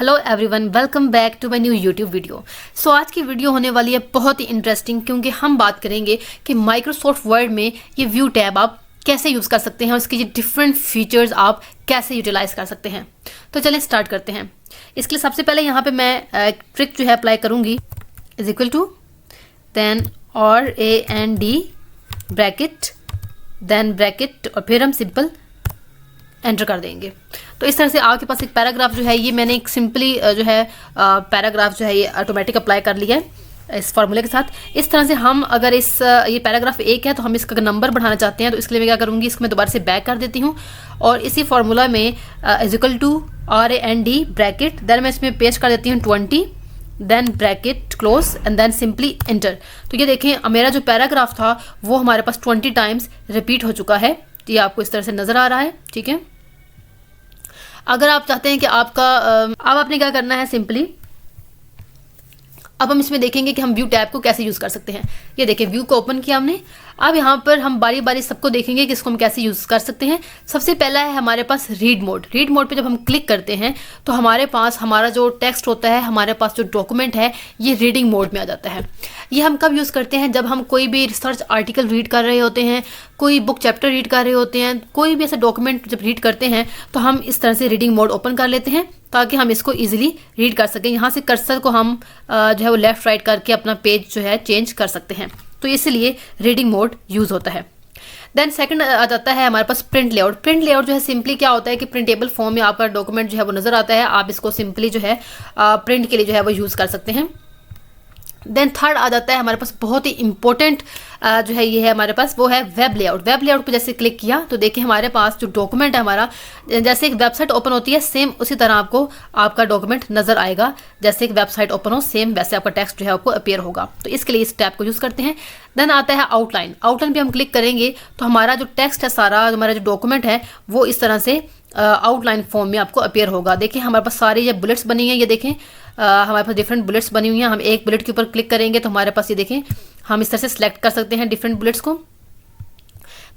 Hello everyone, welcome back to my new YouTube video. So आज की video होने वाली है बहुत ही इंटरेस्टिंग, क्योंकि हम बात करेंगे कि माइक्रोसॉफ्ट वर्ड में ये व्यू टैब आप कैसे यूज़ कर सकते हैं, उसके ये डिफरेंट फीचर्स आप कैसे यूटिलाइज कर सकते हैं। तो चलें स्टार्ट करते हैं। इसके लिए सबसे पहले यहाँ पे मैं एक ट्रिक जो है अप्लाई करूँगी, is equal to then RAND bracket then bracket और फिर हम सिंपल एंटर कर देंगे। तो इस तरह से आपके पास एक पैराग्राफ जो है, ये मैंने एक सिंपली जो है पैराग्राफ जो है ये ऑटोमेटिक अप्लाई कर लिया है इस फार्मूले के साथ। इस तरह से हम अगर ये पैराग्राफ एक है तो हम इसका नंबर बढ़ाना चाहते हैं, तो इसके लिए मैं क्या करूँगी, इसको मैं दोबारा से बैक कर देती हूँ और इसी फार्मूला में is equal to RAND bracket then मैं इसमें पेस्ट कर देती हूँ 20 then bracket close and then simply enter. तो ये देखें मेरा जो पैराग्राफ था वो हमारे पास 20 टाइम्स रिपीट हो चुका है। ये आपको इस तरह से नज़र आ रहा है, ठीक है। अगर आप चाहते हैं कि आपका अब आपने क्या करना है, सिंपली अब हम इसमें देखेंगे कि हम व्यू टैब को कैसे यूज़ कर सकते हैं। ये देखिए व्यू को ओपन किया हमने। अब यहाँ पर हम बारी बारी सबको देखेंगे कि इसको हम कैसे यूज़ कर सकते हैं। सबसे पहला है हमारे पास रीड मोड। रीड मोड पे जब हम क्लिक करते हैं तो हमारे पास हमारा जो टेक्स्ट होता है, हमारे पास जो डॉक्यूमेंट है, ये रीडिंग मोड में आ जाता है। ये हम कब यूज़ करते हैं, जब हम कोई भी रिसर्च आर्टिकल रीड कर रहे होते हैं, कोई बुक चैप्टर रीड कर रहे होते हैं, कोई भी ऐसा डॉक्यूमेंट जब रीड करते हैं तो हम इस तरह से रीडिंग मोड ओपन कर लेते हैं ताकि हम इसको इजीली रीड कर सकें। यहाँ से कर्सर को हम जो है वो लेफ्ट राइट करके अपना पेज जो है चेंज कर सकते हैं, तो इसलिए रीडिंग मोड यूज़ होता है। देन सेकंड आ जाता है हमारे पास प्रिंट लेआउट। प्रिंट लेआउट जो है सिंपली क्या होता है कि प्रिंटेबल फॉर्म में आपका डॉक्यूमेंट जो है वो नज़र आता है, आप इसको सिंपली जो है प्रिंट के लिए जो है वो यूज़ कर सकते हैं। देन थर्ड आ जाता है हमारे पास बहुत ही इंपॉर्टेंट जो है ये है हमारे पास, वो है वेब लेआउट। वेब लेआउट पे जैसे क्लिक किया तो देखिए हमारे पास जो डॉक्यूमेंट है हमारा, जैसे एक वेबसाइट ओपन होती है सेम उसी तरह आपको आपका डॉक्यूमेंट नजर आएगा। जैसे एक वेबसाइट ओपन हो सेम वैसे आपका टेक्स्ट जो है आपको अपीयर होगा। तो इसके लिए इस टैब को यूज़ करते हैं। देन आता है आउटलाइन। आउटलाइन पे हम क्लिक करेंगे तो हमारा जो टेक्स्ट है सारा, हमारा जो डॉक्यूमेंट है वो इस तरह से आउटलाइन फॉर्म में आपको अपीयर होगा। देखिए हमारे पास सारी ये बुलेट्स बनी हैं, ये देखें हमारे पास डिफरेंट बुलेट्स बनी हुई हैं। हम एक बुलेट के ऊपर क्लिक करेंगे तो हमारे पास ये देखें हम इस तरह से सिलेक्ट कर सकते हैं डिफरेंट बुलेट्स को।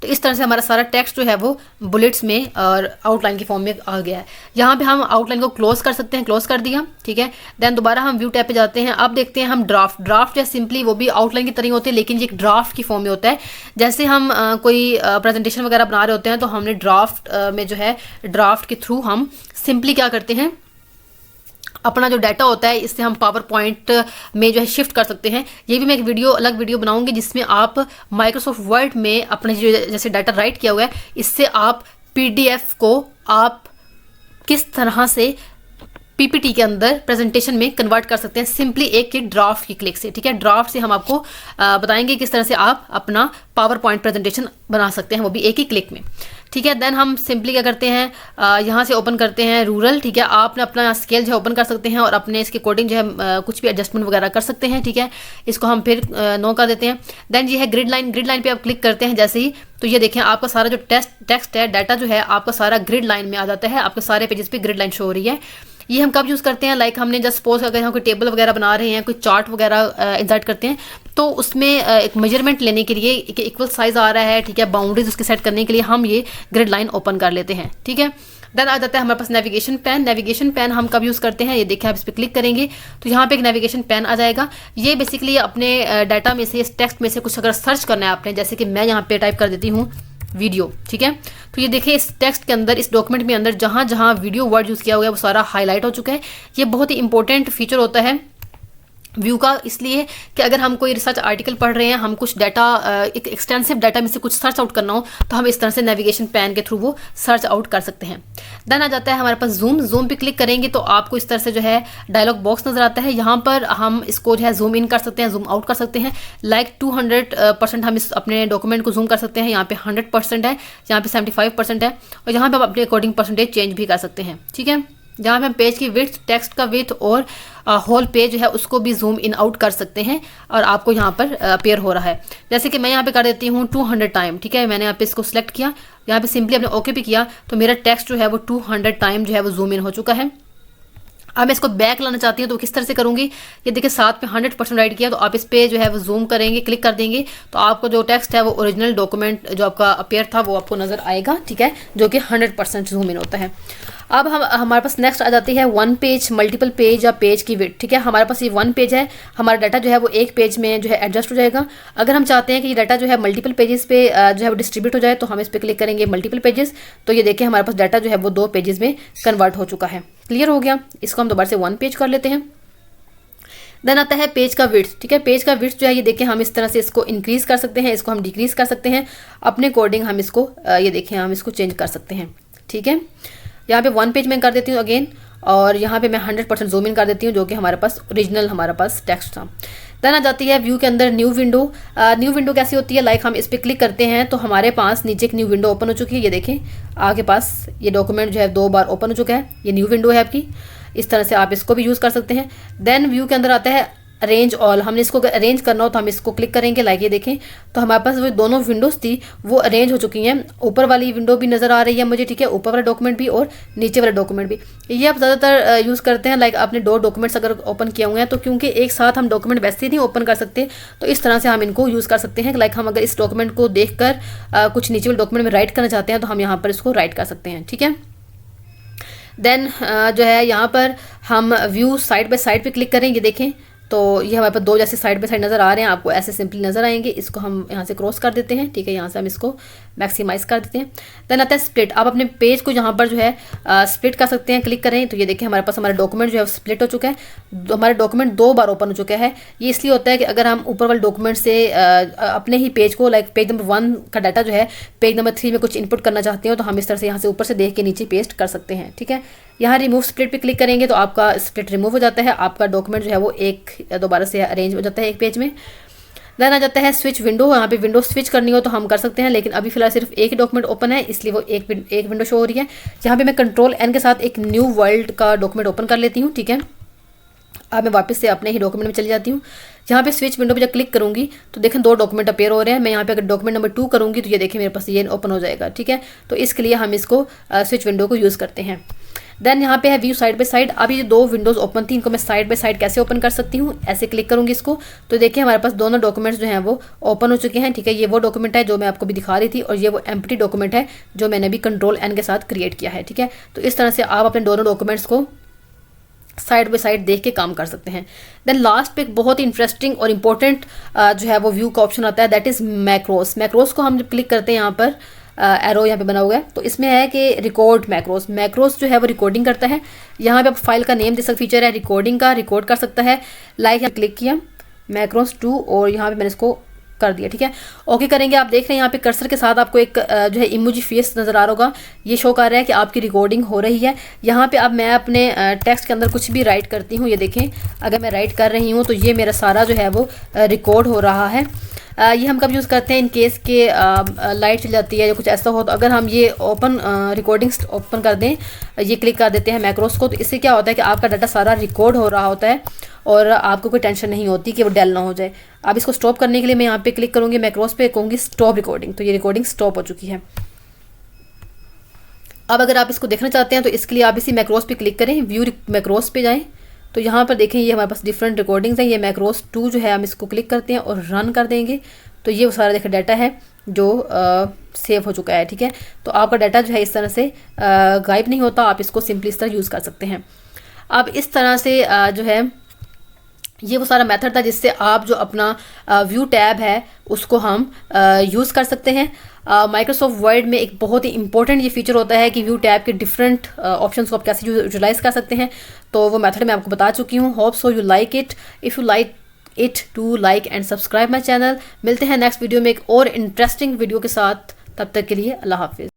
तो इस तरह से हमारा सारा टेक्स्ट जो है वो बुलेट्स में और आउटलाइन की फॉर्म में आ गया है। यहाँ पे हम आउटलाइन को क्लोज कर सकते हैं, क्लोज कर दिया, ठीक है। देन दोबारा हम व्यू टैब पे जाते हैं। अब देखते हैं हम ड्राफ्ट। ड्राफ्ट या सिंपली वो भी आउटलाइन की तरह होते हैं, लेकिन ये एक ड्राफ्ट की फॉर्म में होता है। जैसे हम कोई प्रेजेंटेशन वगैरह बना रहे होते हैं तो हमने ड्राफ्ट में जो है ड्राफ्ट के थ्रू हम सिंपली क्या करते हैं, अपना जो डाटा होता है इससे हम पावर पॉइंट में जो है शिफ्ट कर सकते हैं। ये भी मैं एक अलग वीडियो बनाऊंगी जिसमें आप माइक्रोसॉफ्ट वर्ड में अपने जो जैसे डाटा राइट किया हुआ है इससे आप PDF को आप किस तरह से PPT के अंदर प्रेजेंटेशन में कन्वर्ट कर सकते हैं, सिंपली एक ड्राफ्ट की क्लिक से, ठीक है। ड्राफ्ट से हम आपको बताएंगे किस तरह से आप अपना पावर पॉइंट प्रेजेंटेशन बना सकते हैं, वो भी एक ही क्लिक में, ठीक है। देन हम सिंपली क्या करते हैं, यहाँ से ओपन करते हैं रूरल, ठीक है। आपने अपना स्केल जो है ओपन कर सकते हैं और अपने इसके अकॉर्डिंग जो है कुछ भी एडजस्टमेंट वगैरह कर सकते हैं, ठीक है। इसको हम फिर नो कर देते हैं। देन ये है ग्रिड लाइन। ग्रिड लाइन पे आप क्लिक करते हैं जैसे ही, तो ये देखें आपका सारा जो टेक्स्ट है, डाटा जो है आपका सारा ग्रिड लाइन में आ जाता है। आपके सारे पेजेस पे ग्रिड लाइन शो हो रही है। ये हम कब यूज़ करते हैं, लाइक हमने जस्ट सपोज अगर हम कोई टेबल वगैरह बना रहे हैं, कोई चार्ट वगैरह इंसर्ट करते हैं तो उसमें एक मेजरमेंट लेने के लिए एक इक्वल साइज आ रहा है, ठीक है, बाउंड्रीज उसके सेट करने के लिए हम ये ग्रिड लाइन ओपन कर लेते हैं, ठीक है। देन आ जाता है हमारे पास नेविगेशन पैन। नेविगेशन पैन हम कब यूज़ करते हैं, ये देखिए आप इस पर क्लिक करेंगे तो यहाँ पे एक नेविगेशन पैन आ जाएगा। ये बेसिकली अपने डाटा में से, इस टेक्स्ट में से कुछ अगर सर्च करना है आपने, जैसे कि मैं यहाँ पे टाइप कर देती हूँ वीडियो, ठीक है। तो ये देखिए इस टेक्स्ट के अंदर, इस डॉक्यूमेंट में अंदर जहाँ जहाँ वीडियो वर्ड यूज़ किया हुआ है वो सारा हाईलाइट हो चुका है। ये बहुत ही इंपॉर्टेंट फीचर होता है व्यू का, इसलिए कि अगर हम कोई रिसर्च आर्टिकल पढ़ रहे हैं, हम कुछ डाटा एक एक्सटेंसिव डाटा में से कुछ सर्च आउट करना हो तो हम इस तरह से नेविगेशन पैन के थ्रू वो सर्च आउट कर सकते हैं। देन आ जाता है हमारे पास जूम। जूम पे क्लिक करेंगे तो आपको इस तरह से जो है डायलॉग बॉक्स नजर आता है। यहाँ पर हम इसको जो है जूम इन कर सकते हैं, जूम आउट कर सकते हैं। लाइक 200% हम इस अपने डॉक्यूमेंट को जूम कर सकते हैं। यहाँ पे 100% है, यहाँ पे 75% है और यहाँ पे आप अपने अकॉर्डिंग परसेंटेज चेंज भी कर सकते हैं, ठीक है। जहाँ पे हम पेज की विड्थ, टेक्स्ट का विड्थ और होल पेज जो है उसको भी जूम इन आउट कर सकते हैं और आपको यहाँ पर अपीयर हो रहा है। जैसे कि मैं यहाँ पे कर देती हूँ 200 टाइम, ठीक है। मैंने यहाँ पे इसको सिलेक्ट किया, यहाँ पे सिंपली अपने ओके पे किया तो मेरा टेक्स्ट जो है वो 200 टाइम जो है वो जूम इन हो चुका है। अब मैं इसको बैक लाना चाहती हूँ तो किस तरह से करूँगी, ये देखिए साथ में 100% राइट किया, तो आप इस पे जो है वो जूम करेंगे, क्लिक कर देंगे तो आपको जो टेक्स्ट है वो ओरिजिनल डॉक्यूमेंट जो आपका अपीयर था वो आपको नज़र आएगा, ठीक है, जो कि 100% जूम इन होता है। अब हमारे पास नेक्स्ट आ जाती है वन पेज, मल्टीपल पेज या पेज की विड्थ, ठीक है। हमारे पास ये वन पेज है, हमारा डाटा जो है वो एक पेज में जो है एडजस्ट हो जाएगा। अगर हम चाहते हैं कि ये डाटा जो है मल्टीपल पेजेस पे जो है वो डिस्ट्रीब्यूट हो जाए तो हम इस पर क्लिक करेंगे मल्टीपल पेजेस, तो ये देखिए हमारे पास डाटा जो है वो 2 पेजेस में कन्वर्ट हो चुका है। क्लियर हो गया। इसको हम दोबारा से 1 पेज कर लेते हैं। देन आता है पेज का विड्थ, ठीक है। पेज का विड्थ जो है ये देखिए हम इस तरह से इसको इंक्रीज कर सकते हैं, इसको हम डिक्रीज कर सकते हैं, अपने अकॉर्डिंग हम इसको ये देखिए हम इसको चेंज कर सकते हैं, ठीक है। यहाँ पे 1 पेज में कर देती हूँ अगेन, और यहाँ पे मैं 100% जूम इन कर देती हूँ, जो कि हमारे पास ओरिजिनल हमारे पास टेक्स्ट था। देन आ जाती है व्यू के अंदर न्यू विंडो। न्यू विंडो कैसी होती है, लाइक हम इस पर क्लिक करते हैं तो हमारे पास नीचे एक न्यू विंडो ओपन हो चुकी है। ये देखें आपके पास ये डॉक्यूमेंट जो है 2 बार ओपन हो चुका है, ये न्यू विंडो है आपकी। इस तरह से आप इसको भी यूज़ कर सकते हैं। देन व्यू के अंदर आता है अरेंज ऑल, हमने इसको अरेंज करना हो तो हम इसको क्लिक करेंगे, लाइक ये देखें तो हमारे पास वो दोनों विंडोज़ थी वो अरेंज हो चुकी हैं। ऊपर वाली विंडो भी नज़र आ रही है मुझे, ठीक है, ऊपर वाला डॉक्यूमेंट भी और नीचे वाला डॉक्यूमेंट भी। ये आप ज़्यादातर यूज़ करते हैं, लाइक आपने 2 डॉक्यूमेंट्स अगर ओपन किए हुए हैं तो क्योंकि एक साथ हम डॉक्यूमेंट वैसे ही नहीं ओपन कर सकते, तो इस तरह से हम इनको यूज़ कर सकते हैं। लाइक हम अगर इस डॉक्यूमेंट को देख कर कुछ नीचे वाले डॉक्यूमेंट में राइट करना चाहते हैं तो हम यहाँ पर इसको राइट कर सकते हैं, ठीक है। देन जो है यहाँ पर हम व्यू साइड बाय साइड पे क्लिक करें, ये देखें तो ये हमारे पास 2 जैसे साइड बाय साइड नज़र आ रहे हैं, आपको ऐसे सिंपली नज़र आएंगे। इसको हम यहाँ से क्रॉस कर देते हैं, ठीक है, यहाँ से हम इसको मैक्सिमाइज कर देते हैं। देन आता है स्प्लिट। आप अपने पेज को यहाँ पर जो है स्प्लिट कर सकते हैं, क्लिक करें तो ये देखिए हमारे पास हमारा डॉक्यूमेंट जो है स्प्लिट हो चुका है। हमारा डॉक्यूमेंट 2 बार ओपन हो चुका है। ये इसलिए होता है कि अगर हम ऊपर वाले डॉक्यूमेंट से अपने ही पेज को, लाइक पेज नंबर 1 का डाटा जो है पेज नंबर 3 में कुछ इनपुट करना चाहते हो तो हम इस तरह से यहाँ से ऊपर से देख के नीचे पेस्ट कर सकते हैं, ठीक है। यहाँ रिमूव स्प्लिट पे क्लिक करेंगे तो आपका स्प्लिट रिमूव हो जाता है, आपका डॉक्यूमेंट जो है वो एक दोबारा से अरेंज हो जाता है एक पेज में। देन आ जाता है स्विच विंडो। यहाँ पे विंडो स्विच करनी हो तो हम कर सकते हैं, लेकिन अभी फिलहाल सिर्फ एक ही डॉक्यूमेंट ओपन है इसलिए वो एक विंडो शो हो रही है। यहाँ पे मैं Ctrl+N के साथ एक न्यू वर्ल्ड का डॉक्यूमेंट ओपन कर लेती हूँ, ठीक है। अब मैं वापस से अपने ही डॉक्यूमेंट में चली जाती हूँ। यहाँ पे स्विच विंडो पे जब क्लिक करूँगी तो देखें 2 डॉक्यूमेंट अपेयर हो रहे हैं। मैं यहाँ पे अगर डॉक्यूमेंट नंबर 2 करूँगी तो ये देखें मेरे पास ये ओपन हो जाएगा, ठीक है। तो इसके लिए हम इसको स्विच विंडो को यूज़ करते हैं। देन यहाँ पे है व्यू साइड बाय साइड। अब ये 2 विंडोज़ ओपन थी, इनको मैं साइड बाय साइड कैसे ओपन कर सकती हूँ, ऐसे क्लिक करूँगी इसको तो देखिए हमारे पास दोनों डॉक्यूमेंट्स जो हैं वो ओपन हो चुके हैं, ठीक है। ये वो डॉक्यूमेंट है जो मैं आपको भी दिखा रही थी और ये वो एम्प्टी डॉक्यूमेंट है जो मैंने भी Ctrl+N के साथ क्रिएट किया है, ठीक है। तो इस तरह से आप अपने दोनों डॉक्यूमेंट्स को साइड बाय साइड देख के काम कर सकते हैं। देन लास्ट पे एक बहुत ही इंटरेस्टिंग और इम्पोर्टेंट जो है वो व्यू का ऑप्शन आता है, दैट इज़ मैक्रोस। मैक्रोस को हम जब क्लिक करते हैं यहाँ पर एरो यहाँ पे बना हुआ है तो इसमें है कि रिकॉर्ड मैक्रोस। मैक्रोस जो है वो रिकॉर्डिंग करता है। यहाँ पे आप फाइल का नेम दे सकते, फीचर है रिकॉर्डिंग का, रिकॉर्ड कर सकता है। लाइक यहाँ क्लिक किया मैक्रोस 2 और यहाँ पे मैंने इसको कर दिया, ठीक है। ओके करेंगे, आप देख रहे हैं यहाँ पे कर्सर के साथ आपको एक जो है इमोजी फेस नज़र आ रहा होगा, ये शो कर रहा है कि आपकी रिकॉर्डिंग हो रही है। यहाँ पे अब मैं अपने टेक्स्ट के अंदर कुछ भी राइट करती हूँ, ये देखें अगर मैं राइट कर रही हूँ तो ये मेरा सारा जो है वो रिकॉर्ड हो रहा है। ये हम कब यूज़ करते हैं, इन केस के लाइट चल जाती है या कुछ ऐसा हो तो अगर हम ये ओपन रिकॉर्डिंग्स ओपन कर दें, ये क्लिक कर देते हैं मैक्रोस को, तो इससे क्या होता है कि आपका डाटा सारा रिकॉर्ड हो रहा होता है और आपको कोई टेंशन नहीं होती कि वो डेल ना हो जाए। अब इसको स्टॉप करने के लिए मैं यहाँ पे क्लिक करूँगी मैक्रोस पे, कहूँगी स्टॉप रिकॉर्डिंग, तो ये रिकॉर्डिंग स्टॉप हो चुकी है। अब अगर आप इसको देखना चाहते हैं तो इसके लिए आप इसी मैक्रोस पे क्लिक करें, व्यू मैक्रोस पे जाएँ तो यहाँ पर देखें ये हमारे पास डिफरेंट रिकॉर्डिंग्स हैं। ये मैक्रोस 2 जो है हम इसको क्लिक करते हैं और रन कर देंगे तो ये वो सारा देखें डाटा है जो सेव हो चुका है, ठीक है। तो आपका डाटा जो है इस तरह से गायब नहीं होता, आप इसको सिंपली इस तरह यूज़ कर सकते हैं। अब इस तरह से जो है ये वो सारा मेथड था जिससे आप जो अपना व्यू टैब है उसको हम यूज़ कर सकते हैं। माइक्रोसॉफ्ट वर्ड में एक बहुत ही इंपॉर्टेंट ये फीचर होता है कि व्यू टैब के डिफरेंट ऑप्शंस को आप कैसे यूटिलाइज कर सकते हैं, तो वो मेथड मैं आपको बता चुकी हूँ। Hope so you like it. If you like it to like and subscribe my channel. मिलते हैं नेक्स्ट वीडियो में एक और इंटरेस्टिंग वीडियो के साथ, तब तक के लिए अल्लाह हाफिज़।